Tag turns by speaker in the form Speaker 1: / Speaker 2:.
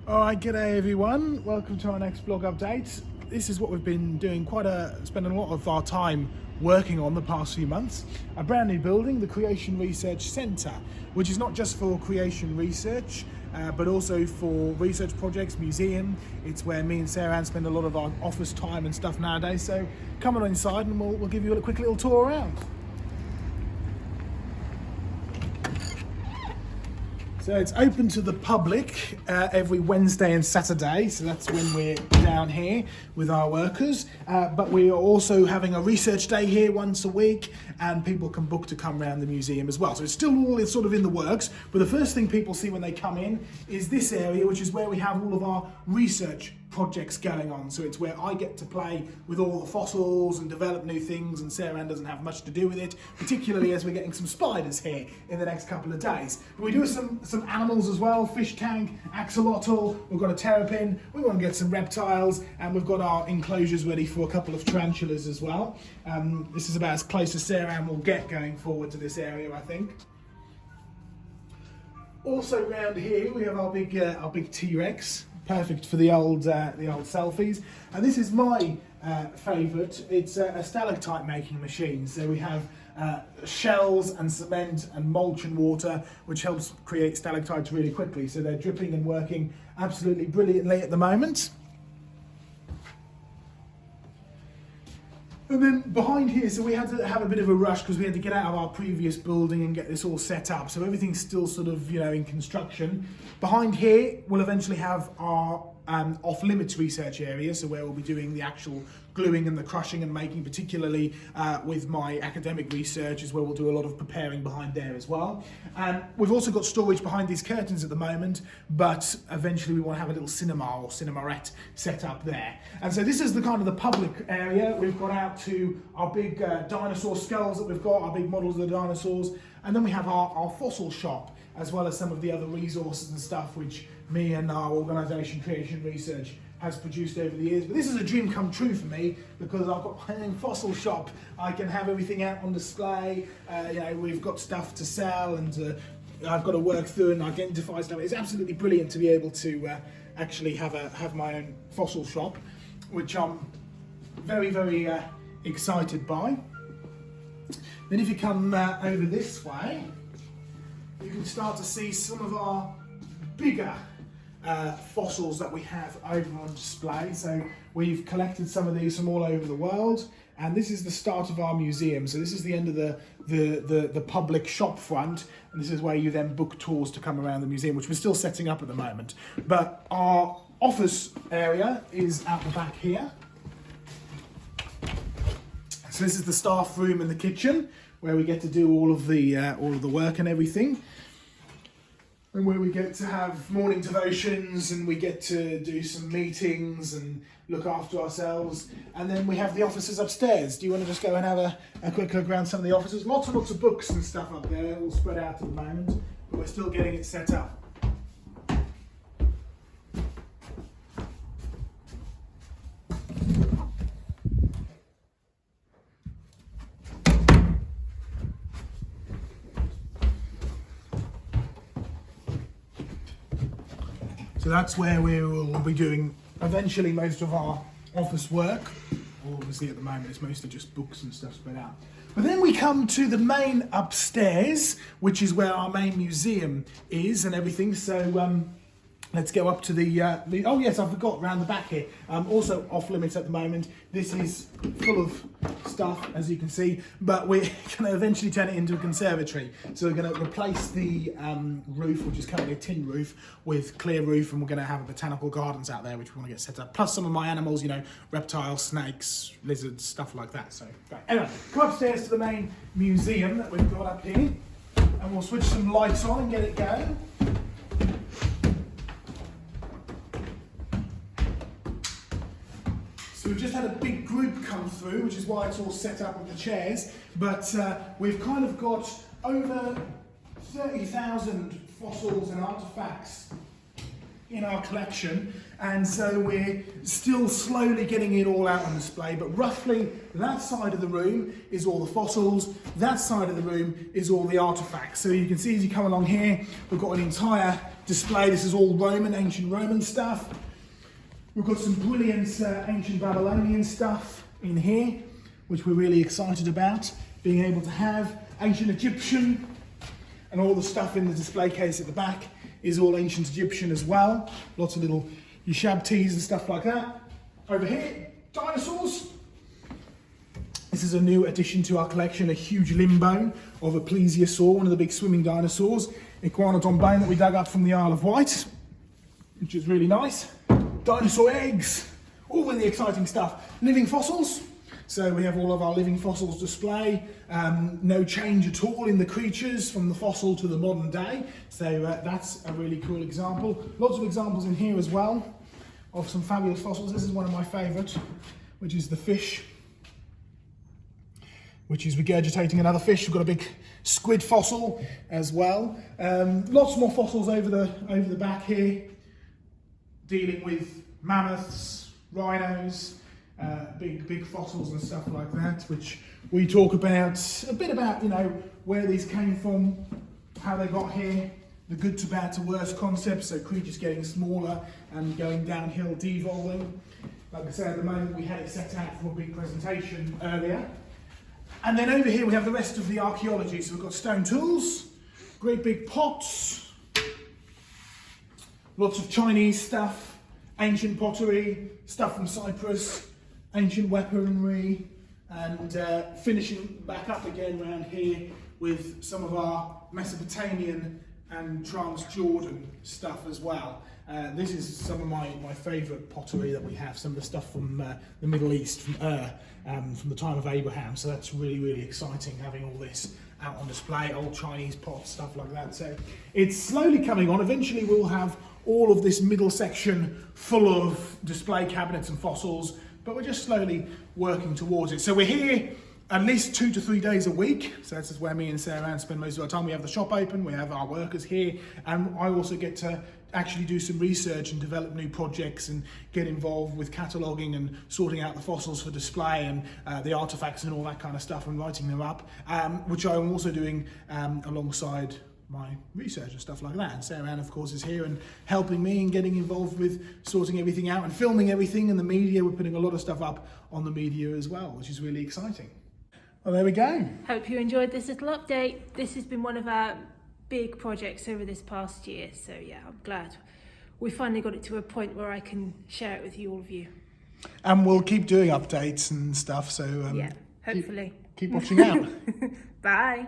Speaker 1: All right, g'day everyone. Welcome to our next blog update. This is what we've been doing spending a lot of our time working on the past few months. A brand new building, the Creation Research Centre, which is not just for creation research, but also for research projects, museum. It's where me and Sarah Ann spend a lot of our office time and stuff nowadays. So come on inside and we'll give you a quick little tour around. So it's open to the public every Wednesday and Saturday, so that's when we're down here with our workers. But we are also having a research day here once a week, and people can book to come around the museum as well. So it's still all sort of in the works, but the first thing people see when they come in is this area, which is where we have all of our research projects going on. So it's where I get to play with all the fossils and develop new things, and Sarah Ann doesn't have much to do with it, particularly as we're getting some spiders here in the next couple of days. But we do some animals as well: fish tank, axolotl, we've got a terrapin, we want to get some reptiles, and we've got our enclosures ready for a couple of tarantulas as well. This is about as close as Sarah Ann will get going forward to this area, I think. Also around here we have our big T-Rex. Perfect for the old selfies. And this is my favourite. It's a stalactite making machine. So we have shells and cement and mulch and water, which helps create stalactites really quickly. So they're dripping and working absolutely brilliantly at the moment. And then behind here, so we had to have a bit of a rush because we had to get out of our previous building and get this all set up. So everything's still sort of, in construction. Behind here, we'll eventually have our off-limits research area, so where we'll be doing the actual gluing and the crushing and making, particularly with my academic research, is where we'll do a lot of preparing behind there as well. And we've also got storage behind these curtains at the moment, but eventually we want to have a little cinema or cinemarette set up there. And so this is the kind of the public area. We've got out to our big dinosaur skulls that we've got, our big models of the dinosaurs, and then we have our fossil shop, as well as some of the other resources and stuff which me and our organisation Creation Research has produced over the years. But this is a dream come true for me because I've got my own fossil shop. I can have everything out on display. We've got stuff to sell, and I've got to work through and identify stuff. It's absolutely brilliant to be able to actually have my own fossil shop, which I'm very, very excited by. Then if you come over this way, you can start to see some of our bigger fossils that we have over on display. So we've collected some of these from all over the world, and this is the start of our museum. So this is the end of the public shop front, and this is where you then book tours to come around the museum, which we're still setting up at the moment. But our office area is out the back here. So this is the staff room and the kitchen, where we get to do all of the work and everything, and where we get to have morning devotions, and we get to do some meetings and look after ourselves. And then we have the offices upstairs. Do you want to just go and have a quick look around some of the offices? Lots of books and stuff up there, all spread out at the moment, but we're still getting it set up. So that's where we will be doing eventually most of our office work. Obviously at the moment it's mostly just books and stuff spread out. But then we come to the main upstairs, which is where our main museum is and everything. So let's go up to the oh yes, I forgot, around the back here. Also off limits at the moment. This is full of stuff, as you can see, but we're going to eventually turn it into a conservatory. So we're going to replace the roof, which is currently a tin roof, with clear roof, and we're going to have botanical gardens out there, which we want to get set up. Plus some of my animals, reptiles, snakes, lizards, stuff like that. So anyway, come upstairs to the main museum that we've got up here, and we'll switch some lights on and get it going. So we've just had a big group come through, which is why it's all set up with the chairs, but we've kind of got over 30,000 fossils and artefacts in our collection, and so we're still slowly getting it all out on display. But roughly that side of the room is all the fossils, that side of the room is all the artefacts. So you can see as you come along here, we've got an entire display. This is all Roman, ancient Roman stuff. We've got some brilliant ancient Babylonian stuff in here, which we're really excited about. Being able to have ancient Egyptian, and all the stuff in the display case at the back is all ancient Egyptian as well. Lots of little Ushabtis and stuff like that. Over here, dinosaurs. This is a new addition to our collection, a huge limb bone of a plesiosaur, one of the big swimming dinosaurs, Iguanodon bone that we dug up from the Isle of Wight, which is really nice. Dinosaur eggs, all really exciting stuff. Living fossils, so we have all of our living fossils display. No change at all in the creatures from the fossil to the modern day, so that's a really cool example. Lots of examples in here as well of some fabulous fossils. This is one of my favourites, which is the fish, which is regurgitating another fish. We've got a big squid fossil as well. Lots more fossils over the back here, dealing with mammoths, rhinos, big fossils and stuff like that, which we talk about a bit about, you know, where these came from, how they got here, the good to bad to worse concept, so creatures getting smaller and going downhill, devolving. Like I said, at the moment we had it set out for a big presentation earlier. And then over here we have the rest of the archaeology. So we've got stone tools, great big pots, lots of Chinese stuff, ancient pottery, stuff from Cyprus, ancient weaponry, and finishing back up again around here with some of our Mesopotamian and Transjordan stuff as well. This is some of my favourite pottery that we have, some of the stuff from the Middle East, from the time of Abraham, so that's really exciting having all this out on display, old Chinese pots, stuff like that. So it's slowly coming on. Eventually we'll have all of this middle section full of display cabinets and fossils, but we're just slowly working towards it. So we're here at least 2 to 3 days a week. So this is where me and Sarah Ann spend most of our time. We have the shop open, we have our workers here, and I also get to actually do some research and develop new projects and get involved with cataloguing and sorting out the fossils for display and the artifacts and all that kind of stuff and writing them up, which I'm also doing alongside my research and stuff like that. And Sarah Ann, of course, is here and helping me and getting involved with sorting everything out and filming everything, and the media. We're putting a lot of stuff up on the media as well, which is really exciting. Well, there we go.
Speaker 2: Hope you enjoyed this little update. This has been one of our big projects over this past year, so yeah, I'm glad we finally got it to a point where I can share it with you, all of you.
Speaker 1: And we'll keep doing updates and stuff, so
Speaker 2: yeah, hopefully.
Speaker 1: Keep watching out.
Speaker 2: Bye.